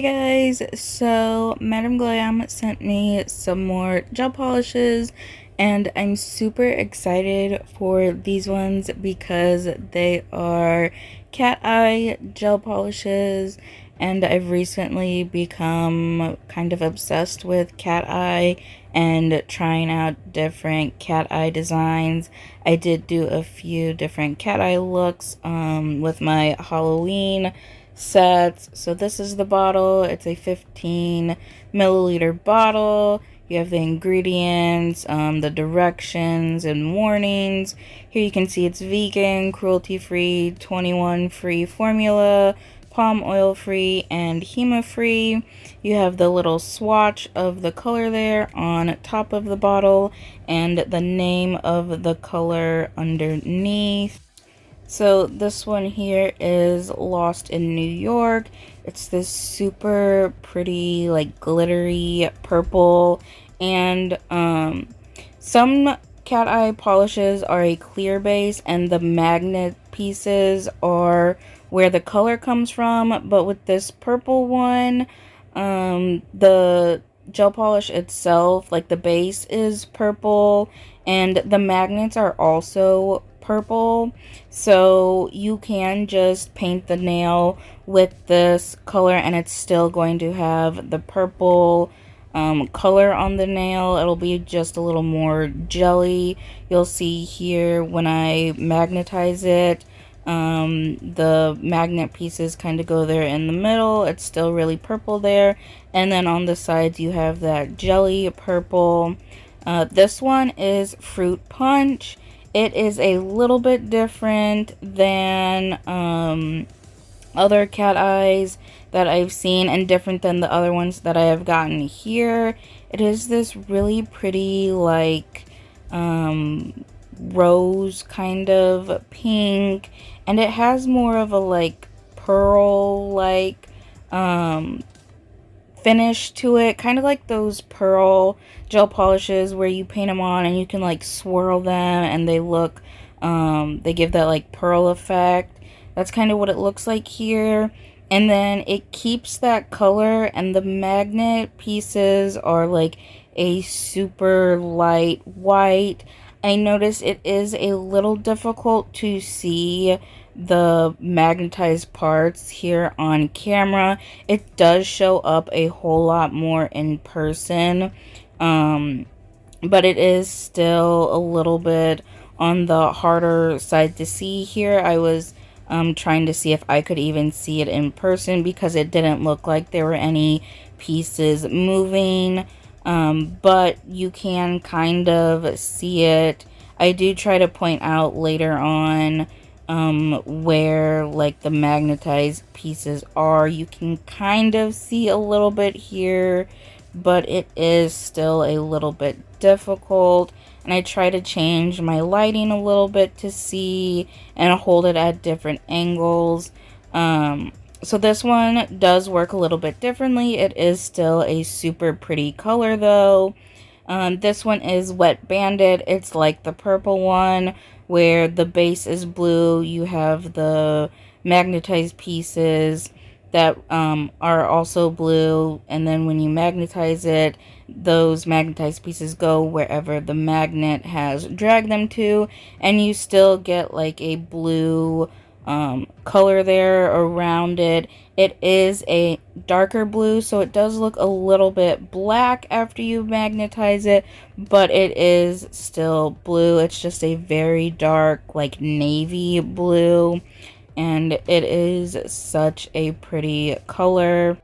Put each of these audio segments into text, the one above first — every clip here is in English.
Hey guys, so Madam Glam sent me some more gel polishes and I'm super excited for these ones because they are Cateye gel polishes and I've recently become kind of obsessed with Cateye and trying out different Cateye designs. I did do a few different Cateye looks with my Halloween sets. So this is the bottle. It's a 15 milliliter bottle. You have the ingredients, the directions and warnings. Here you can see it's vegan, cruelty-free, 21-free formula, palm oil free, and HEMA free. You have the little swatch of the color there on top of the bottle and the name of the color underneath. So this one here is Lost in New York. It's this super pretty, like glittery purple, and some cat eye polishes are a clear base and the magnet pieces are where the color comes from, but with this purple one, the gel polish itself, like the base is purple and the magnets are also purple, so you can just paint the nail with this color and it's still going to have the purple color on the nail. It'll be just a little more jelly. You'll see here when I magnetize it, the magnet pieces kind of go there in the middle. It's still really purple there, and then on the sides you have that jelly purple. This one is Fruit Punch. It is a little bit different than other cat eyes that I've seen and different than the other ones that I have gotten here. It is this really pretty, like rose kind of pink, and it has more of a like pearl like finish to it, kind of like those pearl gel polishes where you paint them on and you can like swirl them and they look they give that like pearl effect. That's kind of what it looks like here, and then it keeps that color, and the magnet pieces are like a super light white. I notice it is a little difficult to see the magnetized parts here on camera. It does show up a whole lot more in person, but it is still a little bit on the harder side to see here. I was trying to see if I could even see it in person because it didn't look like there were any pieces moving, but you can kind of see it. I do try to point out later on where like the magnetized pieces are. You can kind of see a little bit here, but it is still a little bit difficult, and I try to change my lighting a little bit to see and hold it at different angles. So this one does work a little bit differently. It is still a super pretty color though. This one is Wet Bandit. It's like the purple one where the base is blue. You have the magnetized pieces that are also blue, and then when you magnetize it, those magnetized pieces go wherever the magnet has dragged them to, and you still get like a blue color there around it. It is a darker blue, so it does look a little bit black after you magnetize it, but it is still blue. It's just a very dark, like navy blue, and it is such a pretty color.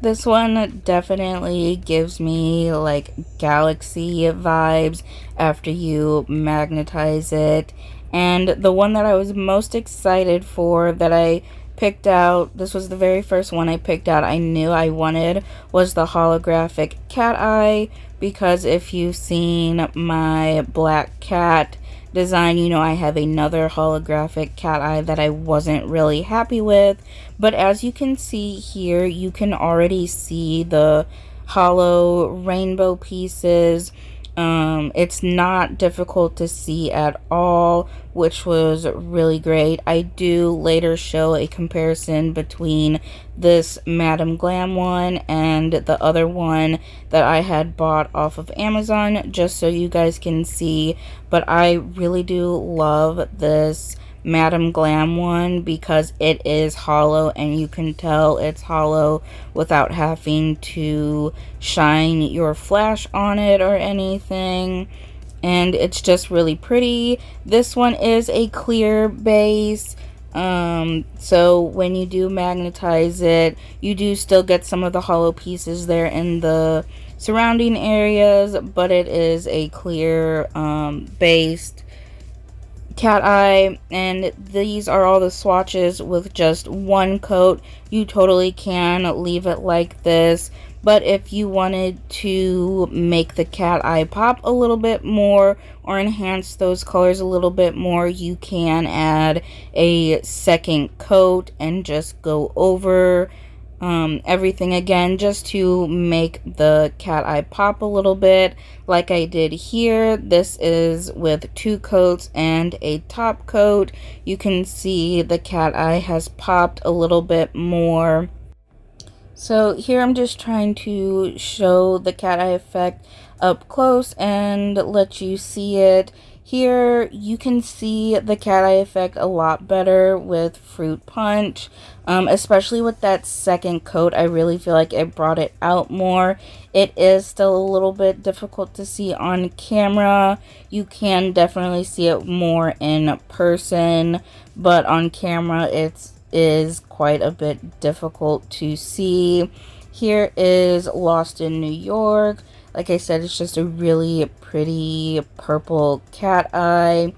This one definitely gives me like galaxy vibes after you magnetize it. And the one that I was most excited for that I picked out, this was the very first one I picked out, I knew I wanted, was the holographic cat eye, because if you've seen my black cat design, you know I have another holographic cat eye that I wasn't really happy with. But as you can see here, you can already see the hollow rainbow pieces It's not difficult to see at all, which was really great. I do later show a comparison between this Madam Glam one and the other one that I had bought off of Amazon, just so you guys can see. But I really do love this Madam Glam one because it is hollow, and you can tell it's hollow without having to shine your flash on it or anything, and it's just really pretty. This one is a clear base, so when you do magnetize it, you do still get some of the hollow pieces there in the surrounding areas, but it is a clear based Cateye, and these are all the swatches with just one coat. You totally can leave it like this, but if you wanted to make the Cateye pop a little bit more or enhance those colors a little bit more, you can add a second coat and just go over everything again, just to make the Cateye pop a little bit like I did here. This is with 2 coats and a top coat. You can see the Cateye has popped a little bit more. So here I'm just trying to show the Cateye effect up close and let you see it. Here you can see the Cateye effect a lot better with Fruit Punch, especially with that second coat. I really feel like it brought it out more. It is still a little bit difficult to see on camera. You can definitely see it more in person, but on camera it is quite a bit difficult to see. Here is Lost in New York. Like I said, it's just a really pretty purple Cateye.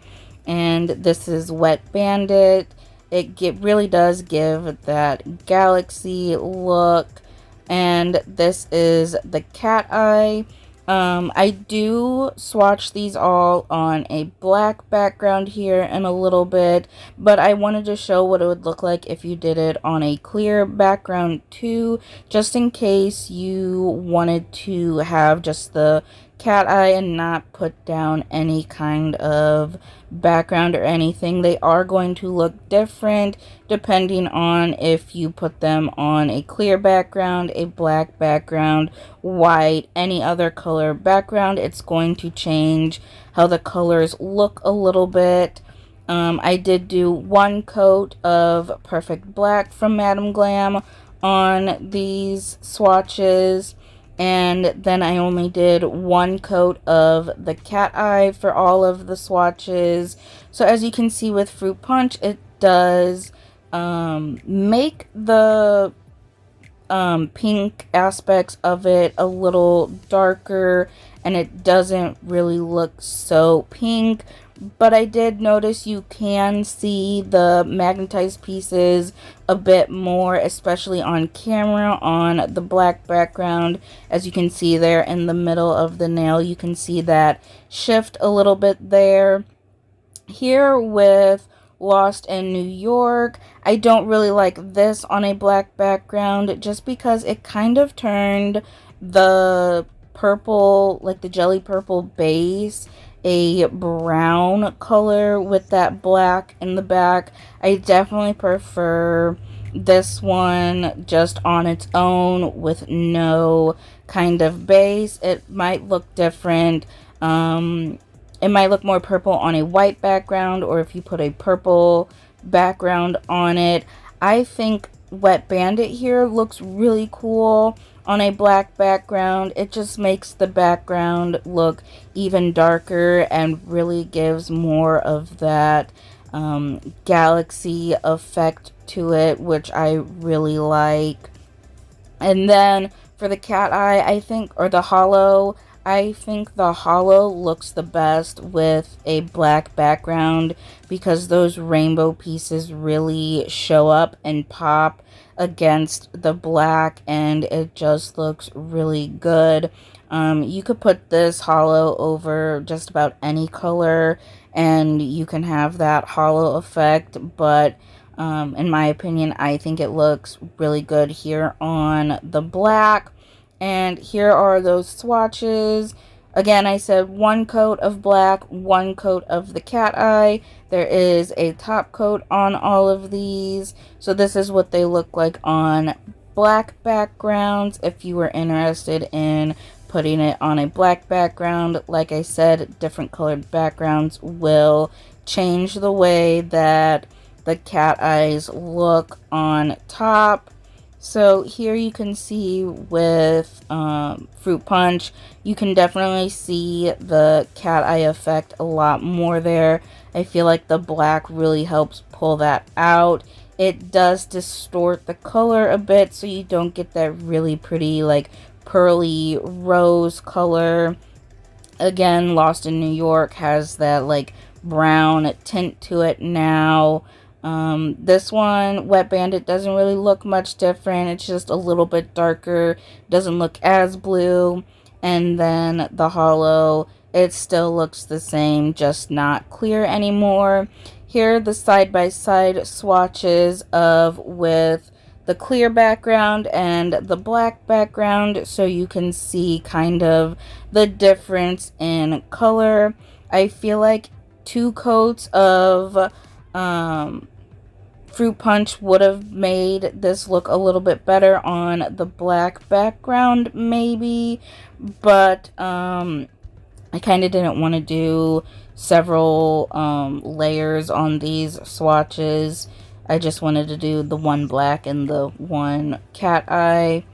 And this is Wet Bandit. It really does give that galaxy look. And this is the Cateye. I do swatch these all on a black background here in a little bit, but I wanted to show what it would look like if you did it on a clear background too, just in case you wanted to have just the Cateye and not put down any kind of background or anything. They are going to look different depending on if you put them on a clear background, a black background, white, any other color background. It's going to change how the colors look a little bit. I did do 1 coat of Perfect Black from Madam Glam on these swatches, and then I only did 1 coat of the Cateye for all of the swatches. So as you can see with Fruit Punch, it does make the pink aspects of it a little darker, and it doesn't really look so pink. But I did notice you can see the magnetized pieces a bit more, especially on camera on the black background. As you can see there in the middle of the nail, you can see that shift a little bit there. Here with Lost in New York, I don't really like this on a black background just because it kind of turned the purple, like the jelly purple base, a brown color with that black in the back. I definitely prefer this one just on its own with no kind of base. It might look different. It might look more purple on a white background, or if you put a purple background on it. I think Wet Bandit here looks really cool on a black background. It just makes the background look even darker and really gives more of that galaxy effect to it, which I really like. And then for the Cateye, I think, or the hollow, I think the hollow looks the best with a black background because those rainbow pieces really show up and pop against the black, and it just looks really good. You could put this hollow over just about any color and you can have that hollow effect, but in my opinion, I think it looks really good here on the black. And here are those swatches. Again, I said 1 coat of black, 1 coat of the cat eye. There is a top coat on all of these. So this is what they look like on black backgrounds. If you were interested in putting it on a black background, like I said, different colored backgrounds will change the way that the cat eyes look on top. So here you can see with Fruit Punch, you can definitely see the cat eye effect a lot more there. I feel like the black really helps pull that out. It does distort the color a bit, so you don't get that really pretty like pearly rose color. Again, Lost in New York has that like brown tint to it now. This one, Wet Bandit, doesn't really look much different. It's just a little bit darker. Doesn't look as blue. And then the Hollow, it still looks the same, just not clear anymore. Here are the side-by-side swatches of with the clear background and the black background, so you can see kind of the difference in color. I feel like 2 coats of Fruit Punch would have made this look a little bit better on the black background, maybe, but I kind of didn't want to do several layers on these swatches. I just wanted to do the 1 black and the 1 cat eye.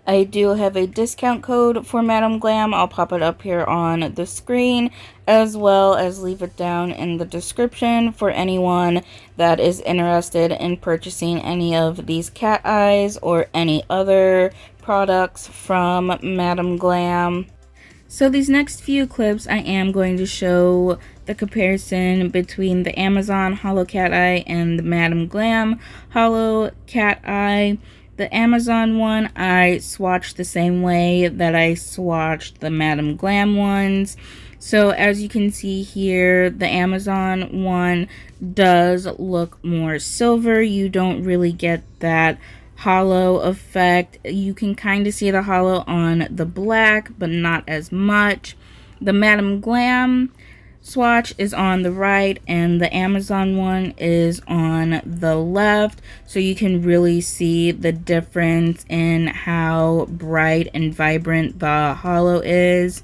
I do have a discount code for Madam Glam. I'll pop it up here on the screen, as well as leave it down in the description for anyone that is interested in purchasing any of these cat eyes or any other products from Madam Glam. So these next few clips, I am going to show the comparison between the Amazon Hollow Cat Eye and the Madam Glam Hollow Cat Eye. The Amazon one, I swatched the same way that I swatched the Madam Glam ones. So as you can see here, the Amazon one does look more silver. You don't really get that hollow effect. You can kind of see the hollow on the black, but not as much. The Madam Glam swatch is on the right and the Amazon one is on the left, so you can really see the difference in how bright and vibrant the hollow is.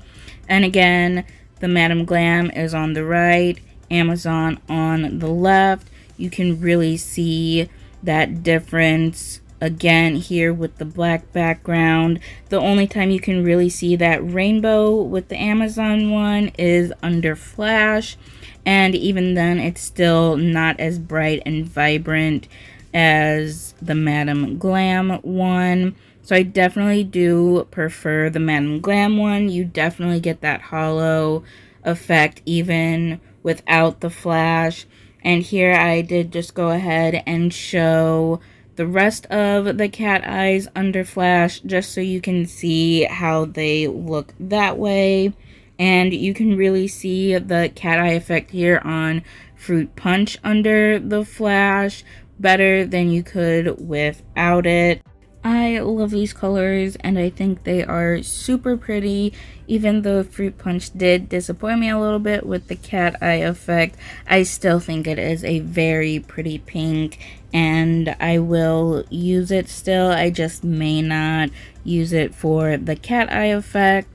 And again, the Madam Glam is on the right, Amazon on the left. You can really see that difference again here with the black background. The only time you can really see that rainbow with the Amazon one is under flash, and even then it's still not as bright and vibrant as the Madam Glam one. So I definitely do prefer the Madam Glam one. You definitely get that hollow effect even without the flash. And here I did just go ahead and show the rest of the cat eyes under flash, just so you can see how they look that way. And you can really see the cat eye effect here on Fruit Punch under the flash better than you could without it. I love these colors and I think they are super pretty. Even though Fruit Punch did disappoint me a little bit with the cat eye effect, I still think it is a very pretty pink and I will use it still. I just may not use it for the cat eye effect.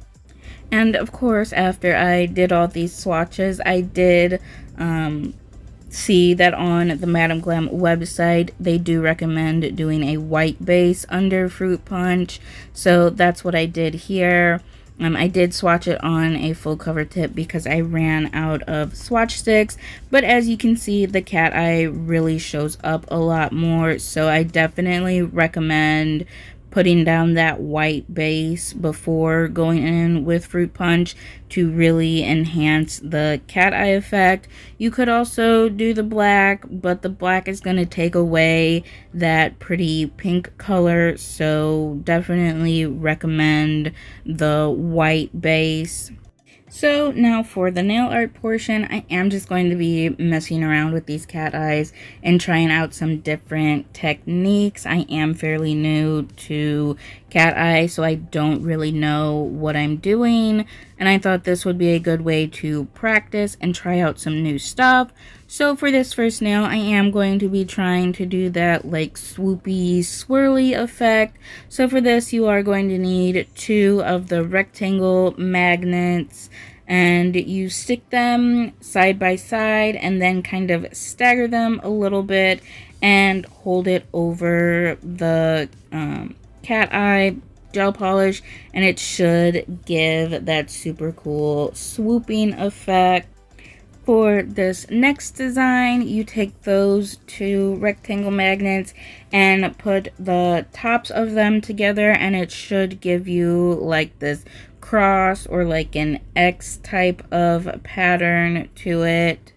And of course, after I did all these swatches, I did see that on the Madam Glam website they do recommend doing a white base under Fruit Punch, so that's what I did here. I did swatch it on a full cover tip because I ran out of swatch sticks, but as you can see, the cat eye really shows up a lot more, so I definitely recommend putting down that white base before going in with Fruit Punch to really enhance the cat eye effect. You could also do the black, but the black is going to take away that pretty pink color, so definitely recommend the white base. So now for the nail art portion, I am just going to be messing around with these cat eyes and trying out some different techniques. I am fairly new to cat eye, so I don't really know what I'm doing, and I thought this would be a good way to practice and try out some new stuff. So for this first nail, I am going to be trying to do that like swoopy, swirly effect. So for this, you are going to need 2 of the rectangle magnets, and you stick them side by side and then kind of stagger them a little bit and hold it over the cat eye gel polish, and it should give that super cool swooping effect. For this next design, you take those 2 rectangle magnets and put the tops of them together, and it should give you like this cross or like an X type of pattern to it.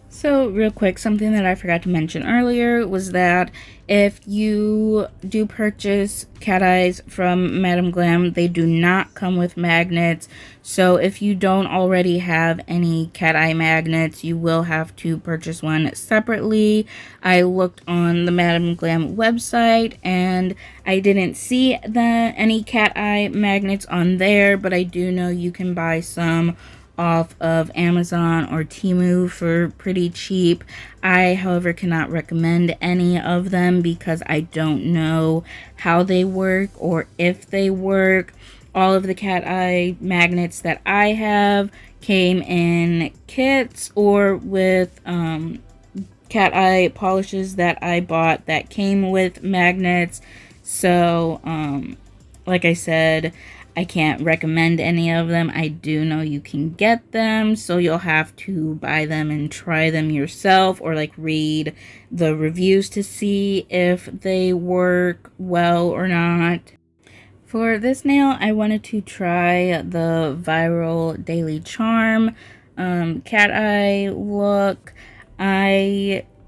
So real quick, something that I forgot to mention earlier was that if you do purchase cat eyes from Madam Glam, they do not come with magnets. So if you don't already have any cat eye magnets, you will have to purchase one separately. I looked on the Madam Glam website and I didn't see any cat eye magnets on there, but I do know you can buy some off of Amazon or Temu for pretty cheap. I, however, cannot recommend any of them because I don't know how they work or if they work. All of the cat eye magnets that I have came in kits or with cat eye polishes that I bought that came with magnets. So like I said, I can't recommend any of them. I do know you can get them, so you'll have to buy them and try them yourself, or like read the reviews to see if they work well or not. For this nail, I wanted to try the viral Daily Charm cat eye look.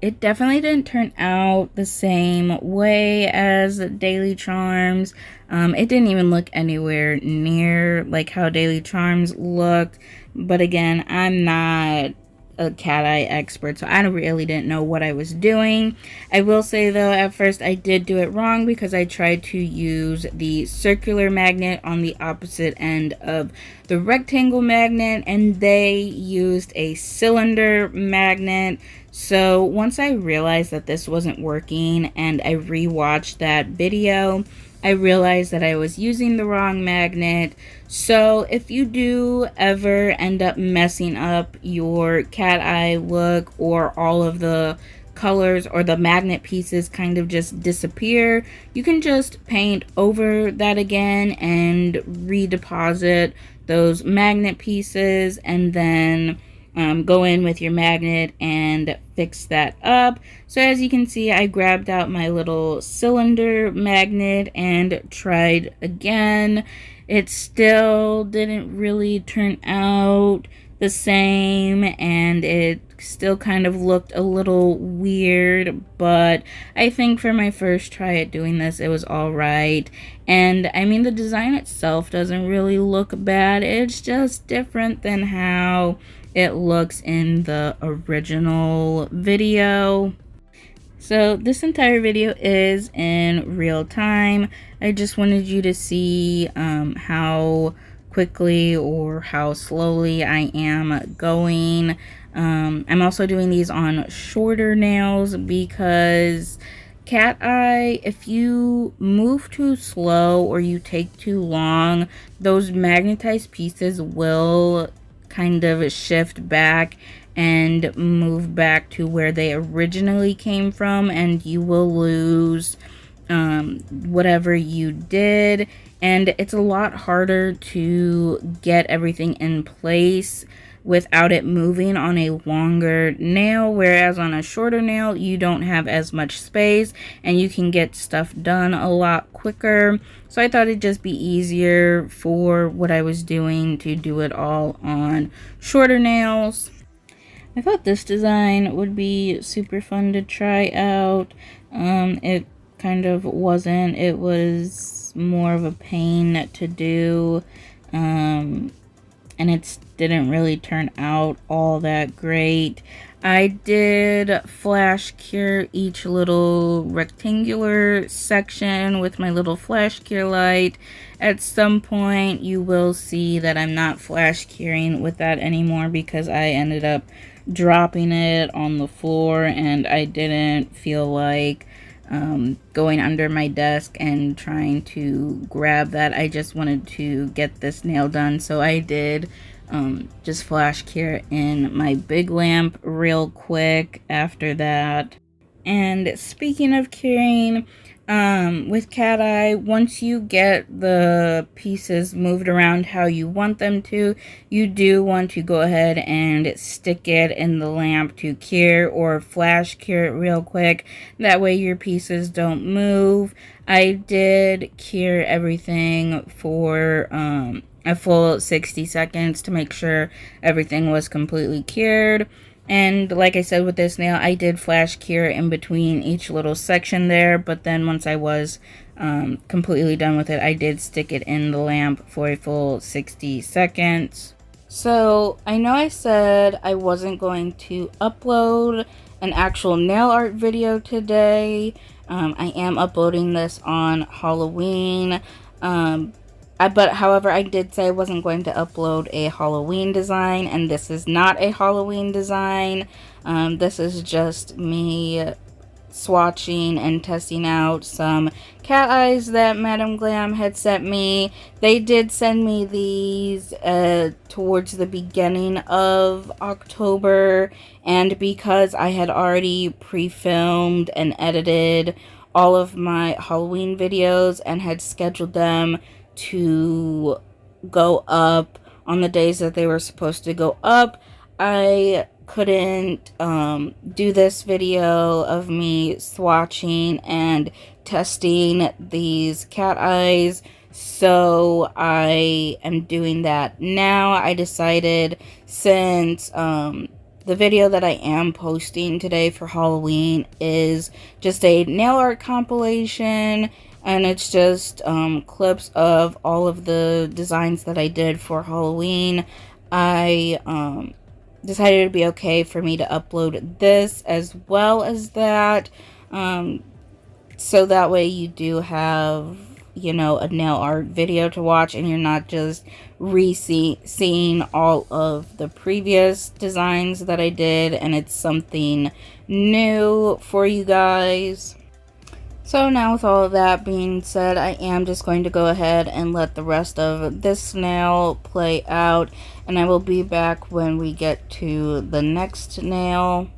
It definitely didn't turn out the same way as Daily Charms. It didn't even look anywhere near like how Daily Charms looked. But again, I'm not a cat eye expert, so I really didn't know what I was doing. I will say though, at first I did do it wrong because I tried to use the circular magnet on the opposite end of the rectangle magnet, and they used a cylinder magnet. So once I realized that this wasn't working and I rewatched that video, I realized that I was using the wrong magnet. So if you do ever end up messing up your cat eye look, or all of the colors or the magnet pieces kind of just disappear, you can just paint over that again and redeposit those magnet pieces, and then go in with your magnet and fix that up. So as you can see, I grabbed out my little cylinder magnet and tried again. It still didn't really turn out the same, and it still kind of looked a little weird, but I think for my first try at doing this, it was all right. And I mean, the design itself doesn't really look bad. It's just different than how it looks in the original video. So this entire video is in real time. I just wanted you to see how quickly or how slowly I am going. I'm also doing these on shorter nails because cat eye, if you move too slow or you take too long, those magnetized pieces will kind of shift back and move back to where they originally came from, and you will lose whatever you did. And it's a lot harder to get everything in place without it moving on a longer nail, whereas on a shorter nail you don't have as much space and you can get stuff done a lot quicker. So I thought it'd just be easier for what I was doing to do it all on shorter nails. I thought this design would be super fun to try out. It kind of wasn't. It was more of a pain to do. and it didn't really turn out all that great. I did flash cure each little rectangular section with my little flash cure light. At some point you will see that I'm not flash curing with that anymore because I ended up dropping it on the floor and I didn't feel like going under my desk and trying to grab that. I just wanted to get this nail done, so I did just flash cure in my big lamp real quick after that. And speaking of curing, with Cateye, once you get the pieces moved around how you want them to, you do want to go ahead and stick it in the lamp to cure or flash cure it real quick. That way your pieces don't move. I did cure everything for a full 60 seconds to make sure everything was completely cured. And like I said with this nail, I did flash cure in between each little section there, but then once I was completely done with it, I did stick it in the lamp for a full 60 seconds. So I know I said I wasn't going to upload an actual nail art video today. I am uploading this on Halloween. But however, I did say I wasn't going to upload a Halloween design, and this is not a Halloween design. This is just me swatching and testing out some cat eyes that Madam Glam had sent me. They did send me these towards the beginning of October, and because I had already pre-filmed and edited all of my Halloween videos and had scheduled them to go up on the days that they were supposed to go up, I couldn't do this video of me swatching and testing these cat eyes, so I am doing that now. I decided, since the video that I am posting today for Halloween is just a nail art compilation, and it's just clips of all of the designs that I did for Halloween, I decided it'd be okay for me to upload this as well as that, so that way you do have, you know, a nail art video to watch, and you're not just seeing all of the previous designs that I did, and it's something new for you guys. So now, with all of that being said, I am just going to go ahead and let the rest of this nail play out, and I will be back when we get to the next nail.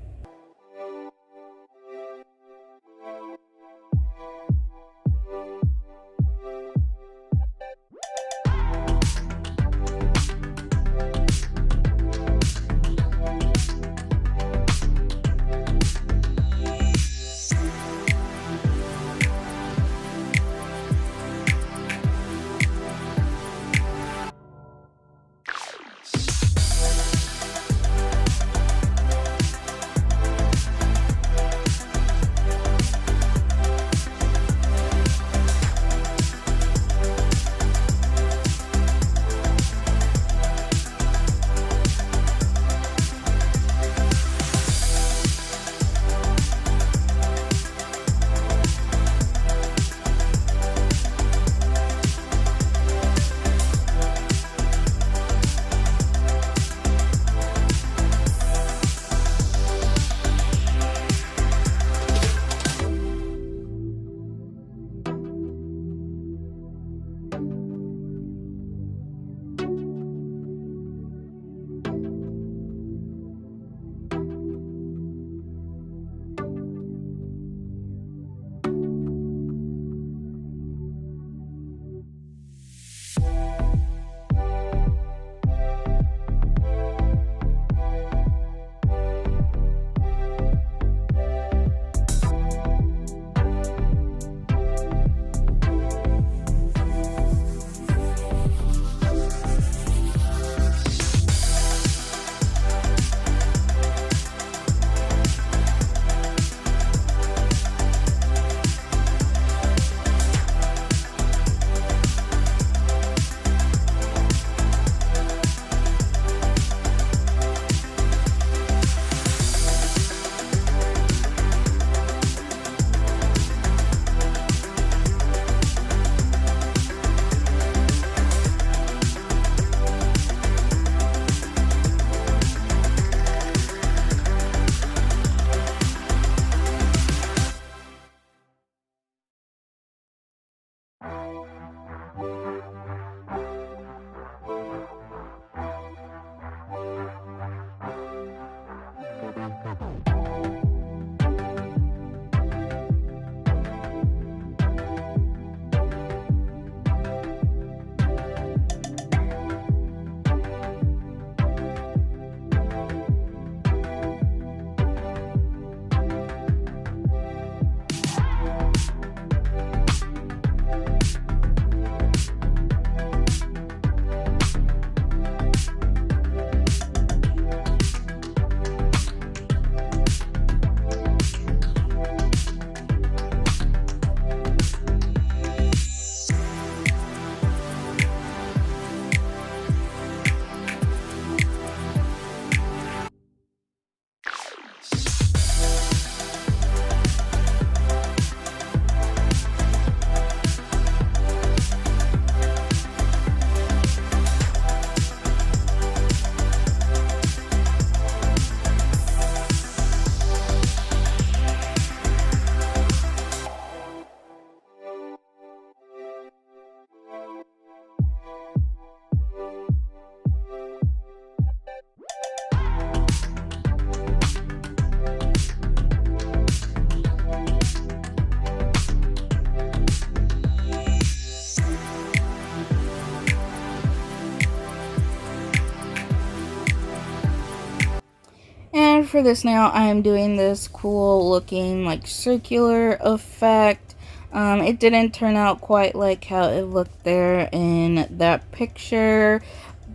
for this nail, I'm doing this cool looking like circular effect. It didn't turn out quite like how it looked there in that picture,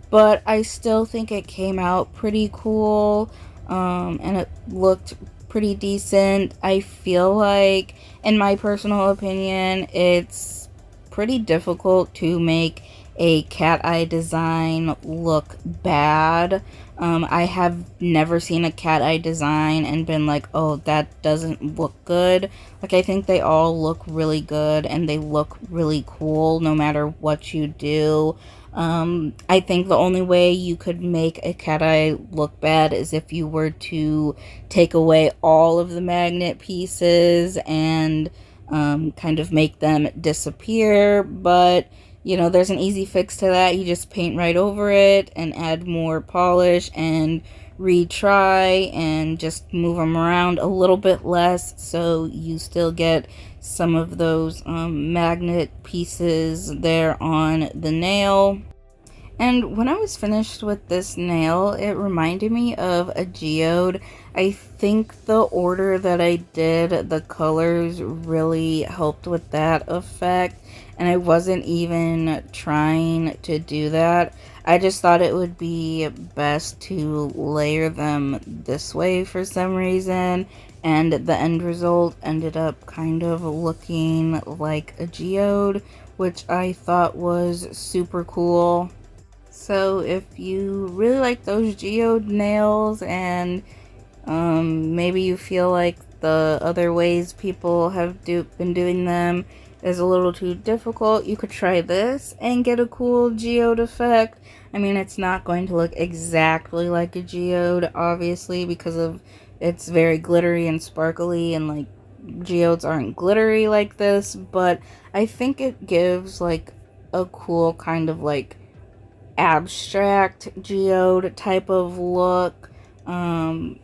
but I still think it came out pretty cool, and it looked pretty decent. I feel like, in my personal opinion, it's pretty difficult to make a cat eye design look bad. I have never seen a cat eye design and been like, oh, that doesn't look good. Like, I think they all look really good and they look really cool no matter what you do. I think the only way you could make a cat eye look bad is if you were to take away all of the magnet pieces and kind of make them disappear, but you know, there's an easy fix to that. You just paint right over it and add more polish and retry and just move them around a little bit less so you still get some of those magnet pieces there on the nail. And when I was finished with this nail, it reminded me of a geode. I think the order that I did the colors really helped with that effect. And I wasn't even trying to do that. I just thought it would be best to layer them this way for some reason. And the end result ended up kind of looking like a geode, which I thought was super cool. So if you really like those geode nails and maybe you feel like the other ways people have been doing them is a little too difficult, you could try this and get a cool geode effect. I mean, it's not going to look exactly like a geode, obviously, because of it's very glittery and sparkly, and like geodes aren't glittery like this, but I think it gives like a cool kind of like abstract geode type of look, and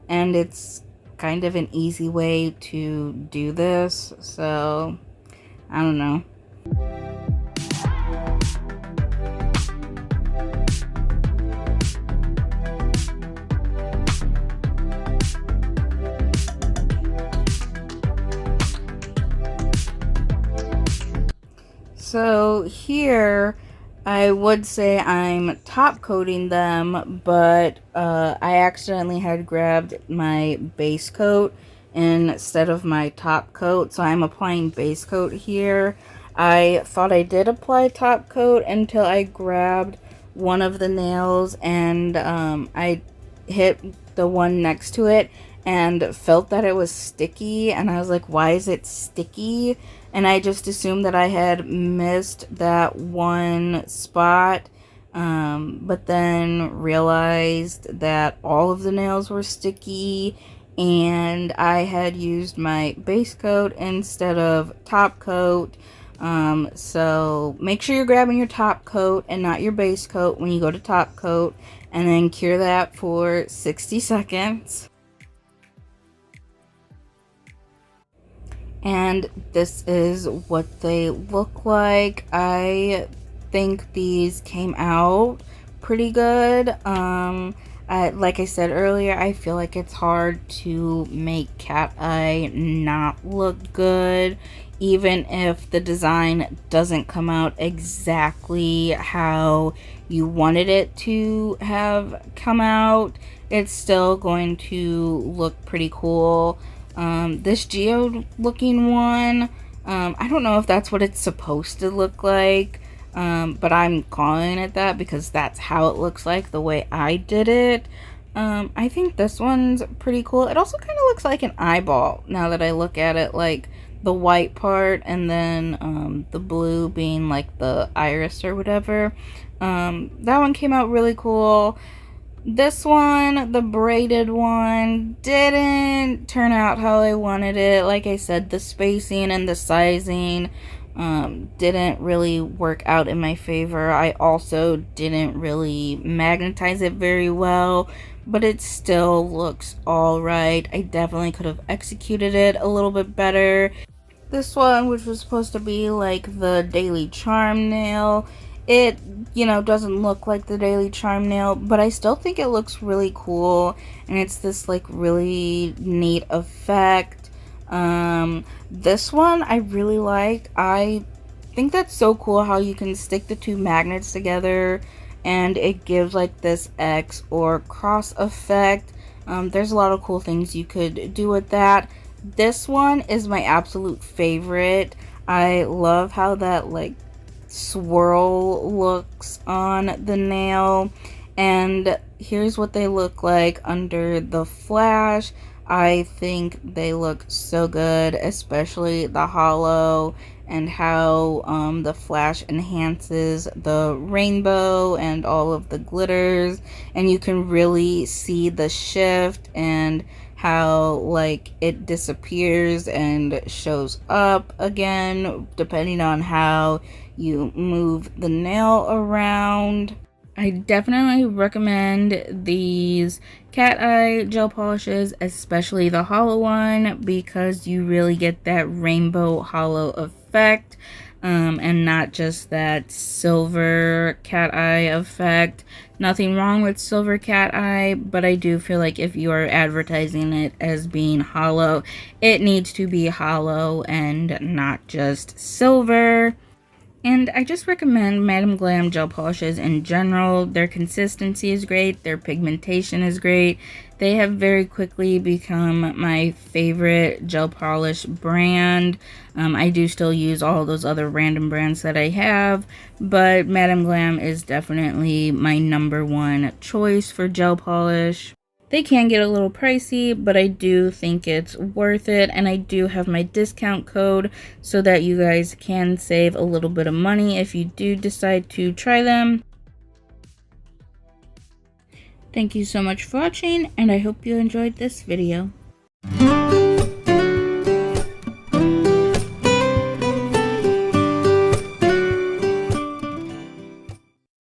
it's kind of an easy way to do this, so I don't know. So here I would say I'm top coating them, but I accidentally had grabbed my base coat instead of my top coat, so I'm applying base coat here. I thought I did apply top coat until I grabbed one of the nails and I hit the one next to it and felt that it was sticky, and I was like, why is it sticky? And I just assumed that I had missed that one spot, but then realized that all of the nails were sticky and I had used my base coat instead of top coat. So make sure you're grabbing your top coat and not your base coat when you go to top coat, and then cure that for 60 seconds. And this is what they look like. I think these came out pretty good. Like I said earlier, I feel like it's hard to make cat eye not look good, even if the design doesn't come out exactly how you wanted it to have come out. It's still going to look pretty cool. This geode looking one, I don't know if that's what it's supposed to look like, but I'm calling it that because that's how it looks like the way I did it. I think this one's pretty cool. It also kind of looks like an eyeball now that I look at it, like the white part and then the blue being like the iris or whatever. That one came out really cool. This one, the braided one, didn't turn out how I wanted it. Like I said, the spacing and the sizing didn't really work out in my favor. I also didn't really magnetize it very well, but it still looks alright. I definitely could have executed it a little bit better. This one, which was supposed to be like the Daily Charm nail, It, you know, doesn't look like the Daily Charm nail, but I still think it looks really cool, and it's this like really neat effect. This one I really liked. I think that's so cool how you can stick the two magnets together and it gives like this X or cross effect. There's a lot of cool things you could do with that. This one is my absolute favorite. I love how that like swirl looks on the nail, and here's what they look like under the flash. I think they look so good, especially the hollow and how the flash enhances the rainbow and all of the glitters, and you can really see the shift and how like it disappears and shows up again depending on how you move the nail around. I definitely recommend these Cateye gel polishes, especially the hollow one, because you really get that rainbow hollow effect, and not just that silver Cateye effect. Nothing wrong with silver Cateye, but I do feel like if you are advertising it as being hollow, it needs to be hollow and not just silver. And I just recommend Madam Glam gel polishes in general. Their consistency is great. Their pigmentation is great. They have very quickly become my favorite gel polish brand. I do still use all those other random brands that I have, but Madam Glam is definitely my #1 choice for gel polish. They can get a little pricey, but I do think it's worth it, and I do have my discount code so that you guys can save a little bit of money if you do decide to try them. Thank you so much for watching, and I hope you enjoyed this video.